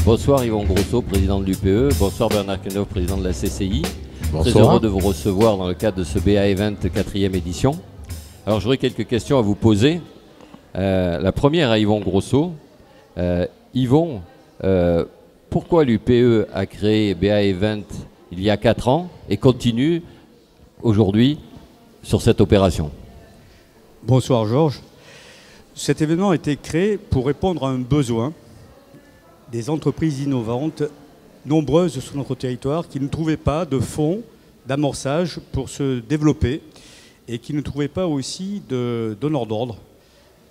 Bonsoir Yvon Grosso, président de l'UPE. Bonsoir Bernard Klenov, président de la CCI. Bonsoir. Très heureux de vous recevoir dans le cadre de ce BA Event 4e édition. Alors j'aurais quelques questions à vous poser. La première à Yvon Grosso. Yvon, pourquoi l'UPE a créé BA Event il y a 4 ans et continue aujourd'hui sur cette opération? Bonsoir Georges. Cet événement a été créé pour répondre à un besoin des entreprises innovantes nombreuses sur notre territoire qui ne trouvaient pas de fonds d'amorçage pour se développer et qui ne trouvaient pas aussi de donneurs d'ordre,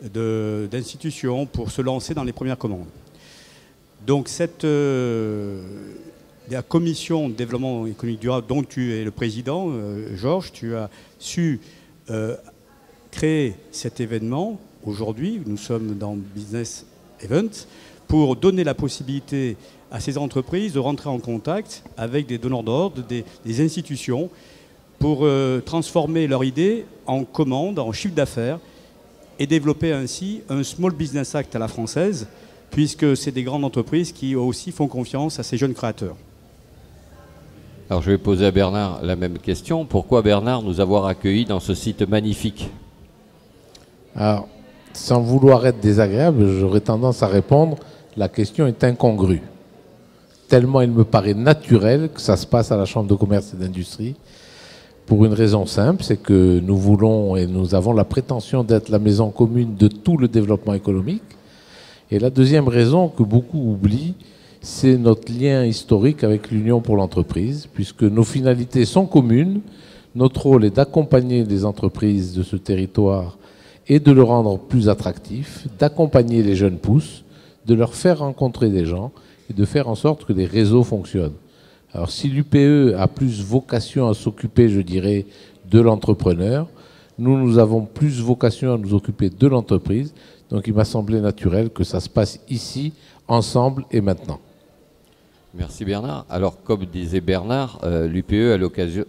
d'institutions pour se lancer dans les premières commandes. Donc la commission de développement économique durable dont tu es le président, Georges, tu as su créer cet événement. Aujourd'hui, nous sommes dans Business Event pour donner la possibilité à ces entreprises de rentrer en contact avec des donneurs d'ordre, des institutions, pour transformer leur idée en commande, en chiffre d'affaires, et développer ainsi un Small Business Act à la française, puisque c'est des grandes entreprises qui aussi font confiance à ces jeunes créateurs. Alors je vais poser à Bernard la même question. Pourquoi Bernard nous avoir accueillis dans ce site magnifique? Alors, sans vouloir être désagréable, j'aurais tendance à répondre, la question est incongrue. Tellement il me paraît naturel que ça se passe à la Chambre de commerce et d'industrie, pour une raison simple, c'est que nous voulons et nous avons la prétention d'être la maison commune de tout le développement économique. Et la deuxième raison que beaucoup oublient, c'est notre lien historique avec l'Union pour l'entreprise, puisque nos finalités sont communes. Notre rôle est d'accompagner les entreprises de ce territoire et de le rendre plus attractif, d'accompagner les jeunes pousses, de leur faire rencontrer des gens et de faire en sorte que les réseaux fonctionnent. Alors si l'UPE a plus vocation à s'occuper, je dirais, de l'entrepreneur, nous avons plus vocation à nous occuper de l'entreprise. Donc il m'a semblé naturel que ça se passe ici, ensemble et maintenant. Merci Bernard. Alors comme disait Bernard, l'UPE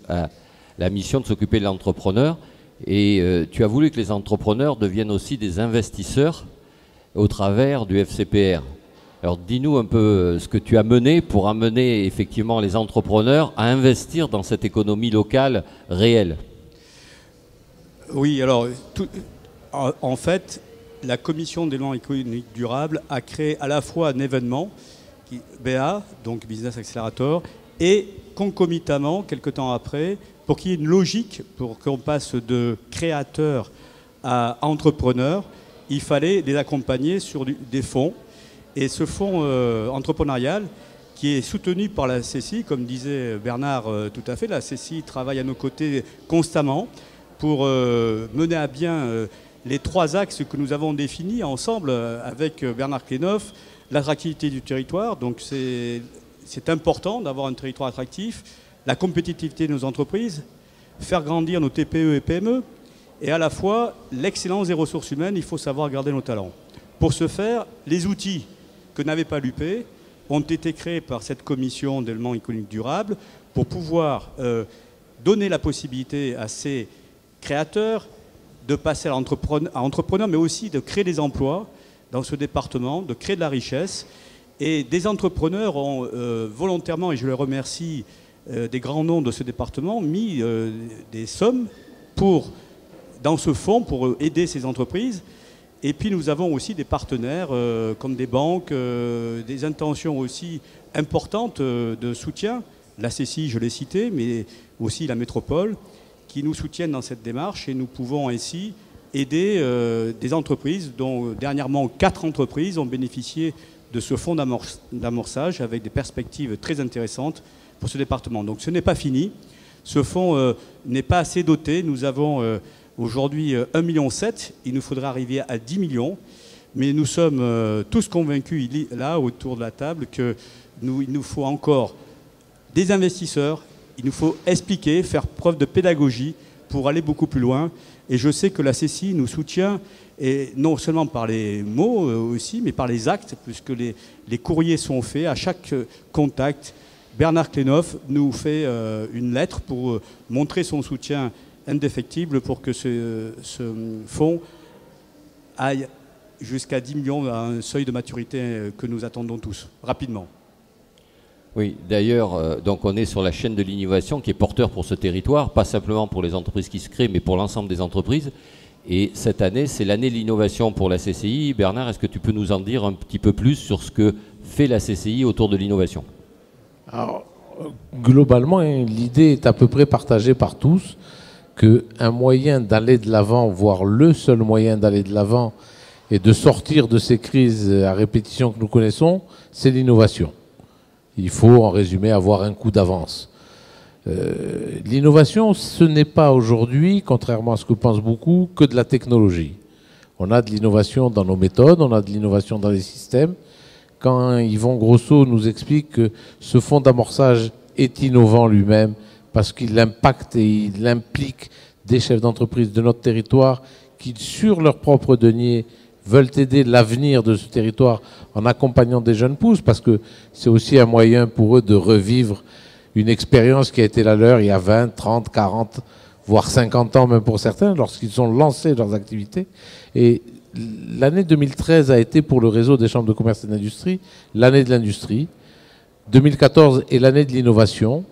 a la mission de s'occuper de l'entrepreneur. Et tu as voulu que les entrepreneurs deviennent aussi des investisseurs au travers du FCPR. Alors dis-nous un peu ce que tu as mené pour amener effectivement les entrepreneurs à investir dans cette économie locale réelle. Oui, alors en fait, la commission de développement économique durable a créé à la fois un événement, BA, donc Business Accelerator, et concomitamment, quelques temps après, pour qu'il y ait une logique, pour qu'on passe de créateurs à entrepreneurs, il fallait les accompagner sur des fonds. Et ce fonds entrepreneurial, qui est soutenu par la CCI, comme disait Bernard tout à fait, la CCI travaille à nos côtés constamment pour mener à bien les 3 axes que nous avons définis ensemble avec Bernard Klenov, l'attractivité du territoire, donc c'est important d'avoir un territoire attractif, la compétitivité de nos entreprises, faire grandir nos TPE et PME, et à la fois l'excellence des ressources humaines, il faut savoir garder nos talents. Pour ce faire, les outils que n'avait pas l'UP ont été créés par cette commission de développement économique durable pour pouvoir donner la possibilité à ces créateurs de passer à entrepreneurs, mais aussi de créer des emplois dans ce département, de créer de la richesse. Et des entrepreneurs ont volontairement, et je les remercie, des grands noms de ce département, mis des sommes dans ce fonds pour aider ces entreprises. Et puis nous avons aussi des partenaires comme des banques, des intentions aussi importantes de soutien. La CCI, je l'ai cité, mais aussi la métropole, qui nous soutiennent dans cette démarche. Et nous pouvons ainsi aider des entreprises, dont dernièrement 4 entreprises ont bénéficié de ce fonds d'amorçage avec des perspectives très intéressantes pour ce département. Donc ce n'est pas fini. Ce fonds n'est pas assez doté. Nous avons aujourd'hui 1,7 million. Il nous faudra arriver à 10 millions. Mais nous sommes tous convaincus, là, autour de la table, qu'il nous faut encore des investisseurs. Il nous faut expliquer, faire preuve de pédagogie pour aller beaucoup plus loin. Et je sais que la CCI nous soutient, et non seulement par les mots aussi, mais par les actes, puisque les courriers sont faits à chaque contact. Bernard Klenov nous fait une lettre pour montrer son soutien indéfectible pour que ce fonds aille jusqu'à 10 millions à un seuil de maturité que nous attendons tous, rapidement. Oui, d'ailleurs, donc on est sur la chaîne de l'innovation qui est porteur pour ce territoire, pas simplement pour les entreprises qui se créent, mais pour l'ensemble des entreprises. Et cette année, c'est l'année de l'innovation pour la CCI. Bernard, est-ce que tu peux nous en dire un petit peu plus sur ce que fait la CCI autour de l'innovation? Alors, globalement, l'idée est à peu près partagée par tous, qu'un moyen d'aller de l'avant, voire le seul moyen d'aller de l'avant et de sortir de ces crises à répétition que nous connaissons, c'est l'innovation. Il faut, en résumé, avoir un coup d'avance. L'innovation, ce n'est pas aujourd'hui, contrairement à ce que pensent beaucoup, que de la technologie. On a de l'innovation dans nos méthodes, on a de l'innovation dans les systèmes. Quand Yvon Grosso nous explique que ce fonds d'amorçage est innovant lui-même, parce qu'il impacte et il implique des chefs d'entreprise de notre territoire qui, sur leur propre denier, veulent aider l'avenir de ce territoire en accompagnant des jeunes pousses, parce que c'est aussi un moyen pour eux de revivre une expérience qui a été la leur il y a 20, 30, 40, voire 50 ans même pour certains, lorsqu'ils ont lancé leurs activités. Et l'année 2013 a été pour le réseau des chambres de commerce et d'industrie l'année de l'industrie. 2014 est l'année de l'innovation.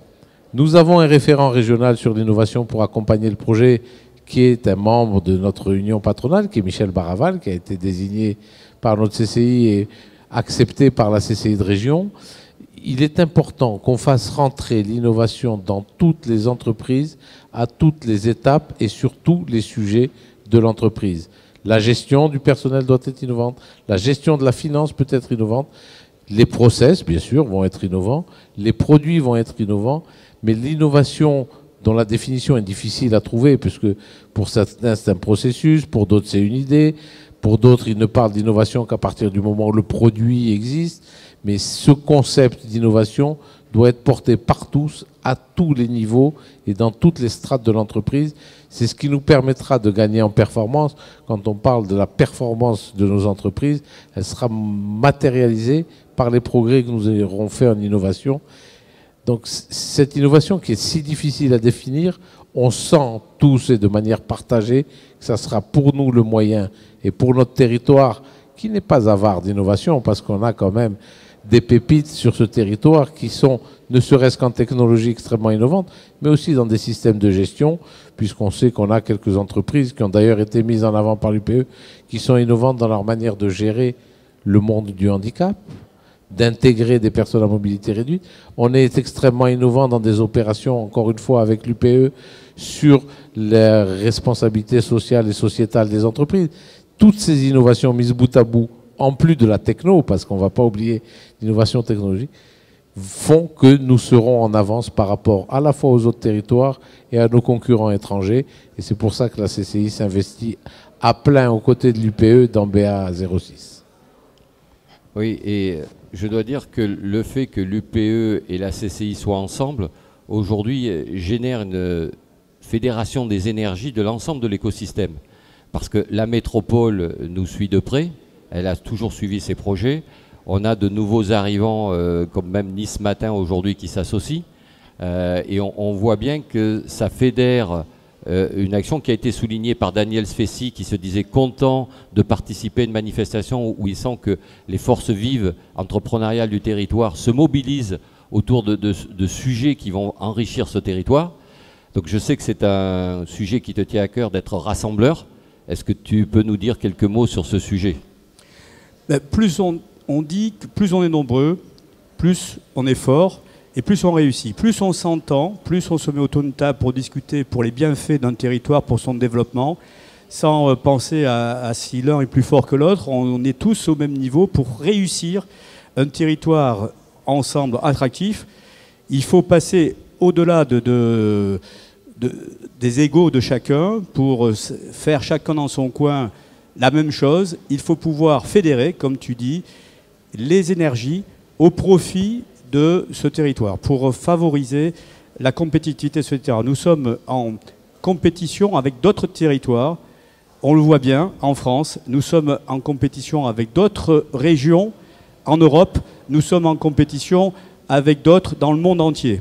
Nous avons un référent régional sur l'innovation pour accompagner le projet, qui est un membre de notre union patronale, qui est Michel Baraval, qui a été désigné par notre CCI et accepté par la CCI de région. Il est important qu'on fasse rentrer l'innovation dans toutes les entreprises, à toutes les étapes et sur tous les sujets de l'entreprise. La gestion du personnel doit être innovante, la gestion de la finance peut être innovante, les process, bien sûr, vont être innovants, les produits vont être innovants, mais l'innovation dont la définition est difficile à trouver, puisque pour certains c'est un processus, pour d'autres c'est une idée, pour d'autres ils ne parlent d'innovation qu'à partir du moment où le produit existe, mais ce concept d'innovation doit être porté par tous, à tous les niveaux et dans toutes les strates de l'entreprise. C'est ce qui nous permettra de gagner en performance. Quand on parle de la performance de nos entreprises, elle sera matérialisée par les progrès que nous aurons faits en innovation. Donc cette innovation qui est si difficile à définir, on sent tous et de manière partagée que ça sera pour nous le moyen et pour notre territoire qui n'est pas avare d'innovation, parce qu'on a quand même des pépites sur ce territoire qui sont, ne serait-ce qu'en technologie, extrêmement innovantes, mais aussi dans des systèmes de gestion, puisqu'on sait qu'on a quelques entreprises qui ont d'ailleurs été mises en avant par l'UPE, qui sont innovantes dans leur manière de gérer le monde du handicap, d'intégrer des personnes à mobilité réduite. On est extrêmement innovant dans des opérations, encore une fois, avec l'UPE, sur la responsabilité sociale et sociétale des entreprises. Toutes ces innovations mises bout à bout, en plus de la techno, parce qu'on ne va pas oublier l'innovation technologique, font que nous serons en avance par rapport à la fois aux autres territoires et à nos concurrents étrangers. Et c'est pour ça que la CCI s'investit à plein aux côtés de l'UPE dans BA06. Oui, et je dois dire que le fait que l'UPE et la CCI soient ensemble, aujourd'hui, génère une fédération des énergies de l'ensemble de l'écosystème. Parce que la métropole nous suit de près, elle a toujours suivi ses projets. On a de nouveaux arrivants, comme même Nice Matin aujourd'hui, qui s'associent. Et on voit bien que ça fédère une action qui a été soulignée par Daniel Sfessi, qui se disait content de participer à une manifestation où il sent que les forces vives entrepreneuriales du territoire se mobilisent autour de sujets qui vont enrichir ce territoire. Donc je sais que c'est un sujet qui te tient à cœur d'être rassembleur. Est-ce que tu peux nous dire quelques mots sur ce sujet? Plus on dit que plus on est nombreux, plus on est fort et plus on réussit. Plus on s'entend, plus on se met autour d'une table pour discuter pour les bienfaits d'un territoire, pour son développement, sans penser à si l'un est plus fort que l'autre. On est tous au même niveau pour réussir un territoire ensemble attractif. Il faut passer au-delà des égos de chacun pour faire chacun dans son coin la même chose. Il faut pouvoir fédérer, comme tu dis, les énergies au profit de ce territoire pour favoriser la compétitivité de ce territoire. Nous sommes en compétition avec d'autres territoires. On le voit bien en France. Nous sommes en compétition avec d'autres régions en Europe. Nous sommes en compétition avec d'autres dans le monde entier.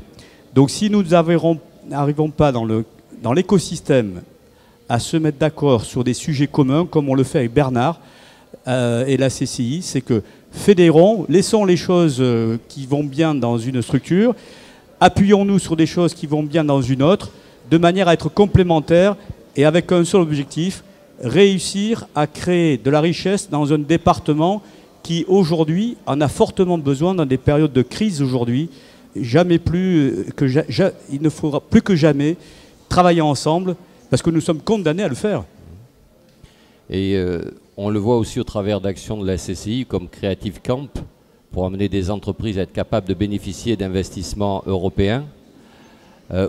Donc si nous n'arrivons pas dans l'écosystème à se mettre d'accord sur des sujets communs, comme on le fait avec Bernard et la CCI, c'est que fédérons, laissons les choses qui vont bien dans une structure, appuyons-nous sur des choses qui vont bien dans une autre, de manière à être complémentaires et avec un seul objectif, réussir à créer de la richesse dans un département qui aujourd'hui en a fortement besoin dans des périodes de crise aujourd'hui. Jamais plus il ne faudra plus que jamais travailler ensemble parce que nous sommes condamnés à le faire. Et on le voit aussi au travers d'actions de la CCI comme Creative Camp pour amener des entreprises à être capables de bénéficier d'investissements européens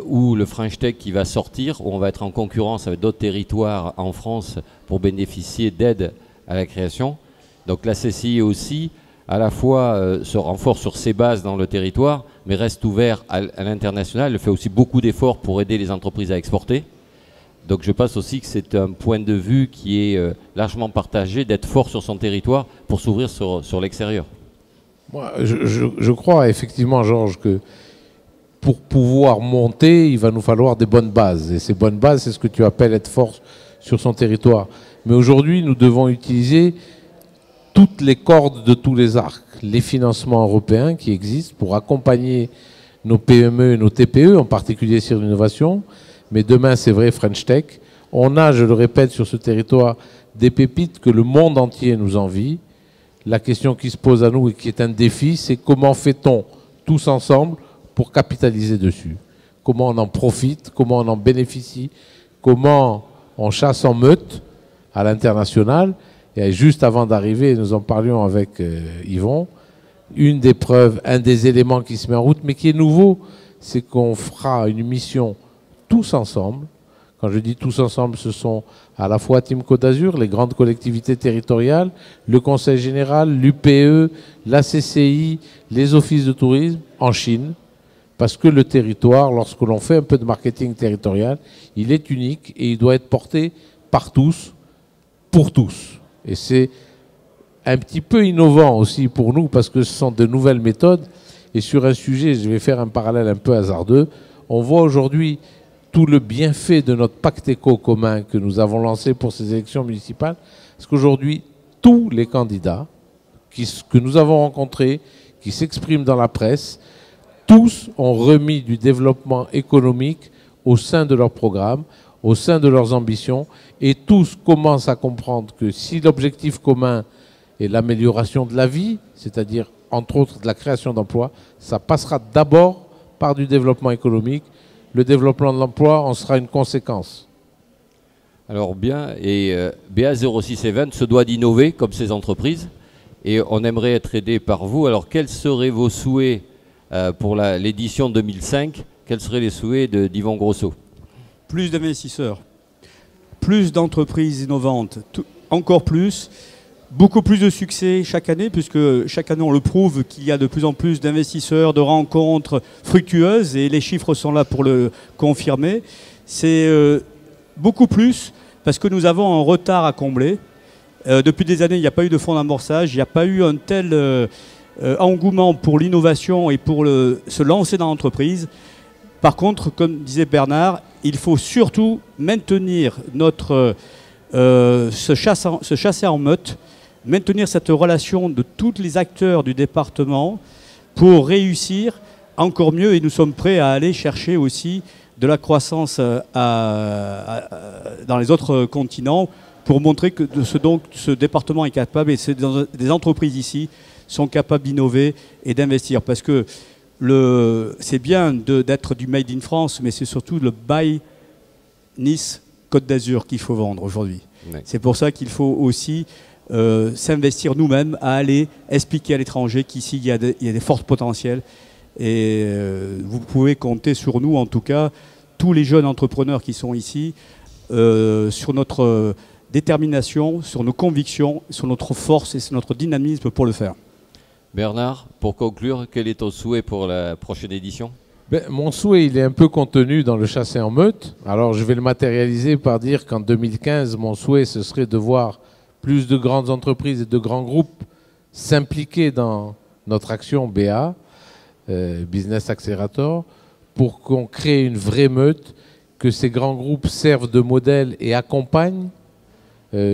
ou le French Tech qui va sortir, où on va être en concurrence avec d'autres territoires en France pour bénéficier d'aide à la création. Donc la CCI aussi, à la fois se renforce sur ses bases dans le territoire, mais reste ouvert à l'international. Elle fait aussi beaucoup d'efforts pour aider les entreprises à exporter. Donc je pense aussi que c'est un point de vue qui est largement partagé, d'être fort sur son territoire pour s'ouvrir sur l'extérieur. Moi, je crois effectivement, Georges, que pour pouvoir monter, il va nous falloir des bonnes bases. Et ces bonnes bases, c'est ce que tu appelles être fort sur son territoire. Mais aujourd'hui, nous devons utiliser toutes les cordes de tous les arcs, les financements européens qui existent pour accompagner nos PME et nos TPE, en particulier sur l'innovation. Mais demain, c'est vrai, French Tech. On a, je le répète, sur ce territoire, des pépites que le monde entier nous envie. La question qui se pose à nous et qui est un défi, c'est comment fait-on tous ensemble pour capitaliser dessus? Comment on en profite? Comment on en bénéficie? Comment on chasse en meute à l'international? Et juste avant d'arriver, nous en parlions avec Yvon, une des preuves, un des éléments qui se met en route, mais qui est nouveau, c'est qu'on fera une mission tous ensemble. Quand je dis tous ensemble, ce sont à la fois Team Côte d'Azur, les grandes collectivités territoriales, le Conseil général, l'UPE, la CCI, les offices de tourisme en Chine. Parce que le territoire, lorsque l'on fait un peu de marketing territorial, il est unique et il doit être porté par tous, pour tous. Et c'est un petit peu innovant aussi pour nous parce que ce sont de nouvelles méthodes. Et sur un sujet, je vais faire un parallèle un peu hasardeux, on voit aujourd'hui tout le bienfait de notre pacte éco commun que nous avons lancé pour ces élections municipales. Parce qu'aujourd'hui, tous les candidats que nous avons rencontrés, qui s'expriment dans la presse, tous ont remis du développement économique au sein de leur programme, au sein de leurs ambitions, et tous commencent à comprendre que si l'objectif commun est l'amélioration de la vie, c'est-à-dire entre autres de la création d'emplois, ça passera d'abord par du développement économique. Le développement de l'emploi en sera une conséquence. Alors bien, et BA06 Event se doit d'innover comme ces entreprises, et on aimerait être aidé par vous. Alors quels seraient vos souhaits pour l'édition 2005? Quels seraient les souhaits d'Yvon Grosso? Plus d'investisseurs, plus d'entreprises innovantes, encore plus, beaucoup plus de succès chaque année, puisque chaque année on le prouve qu'il y a de plus en plus d'investisseurs, de rencontres fructueuses, et les chiffres sont là pour le confirmer. C'est beaucoup plus, parce que nous avons un retard à combler. Depuis des années, il n'y a pas eu de fonds d'amorçage, il n'y a pas eu un tel engouement pour l'innovation et pour se lancer dans l'entreprise. Par contre, comme disait Bernard, il faut surtout maintenir se chasser en meute, maintenir cette relation de tous les acteurs du département pour réussir encore mieux. Et nous sommes prêts à aller chercher aussi de la croissance dans les autres continents pour montrer que ce département est capable et des entreprises ici sont capables d'innover et d'investir. Parce que c'est bien d'être du Made in France, mais c'est surtout le Buy Nice Côte d'Azur qu'il faut vendre aujourd'hui. Oui. C'est pour ça qu'il faut aussi s'investir nous-mêmes à aller expliquer à l'étranger qu'ici il y a des forts potentiels. Et vous pouvez compter sur nous, en tout cas, tous les jeunes entrepreneurs qui sont ici, sur notre détermination, sur nos convictions, sur notre force et sur notre dynamisme pour le faire. Bernard, pour conclure, quel est ton souhait pour la prochaine édition? Mon souhait, il est un peu contenu dans le chasser en meute. Alors je vais le matérialiser par dire qu'en 2015, mon souhait, ce serait de voir plus de grandes entreprises et de grands groupes s'impliquer dans notre action BA, Business Accelerator, pour qu'on crée une vraie meute, que ces grands groupes servent de modèle et accompagnent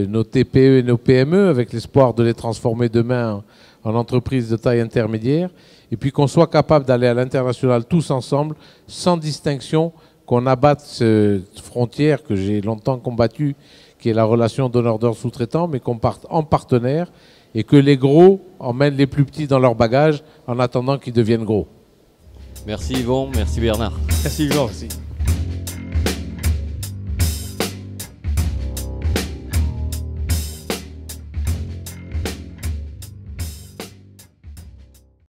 nos TPE et nos PME, avec l'espoir de les transformer demain en entreprises de taille intermédiaire, et puis qu'on soit capable d'aller à l'international tous ensemble, sans distinction, qu'on abatte cette frontière que j'ai longtemps combattue, qui est la relation donneur-d'ordre sous-traitant, mais qu'on parte en partenaire, et que les gros emmènent les plus petits dans leur bagage en attendant qu'ils deviennent gros. Merci Yvon, merci Bernard. Merci Georges.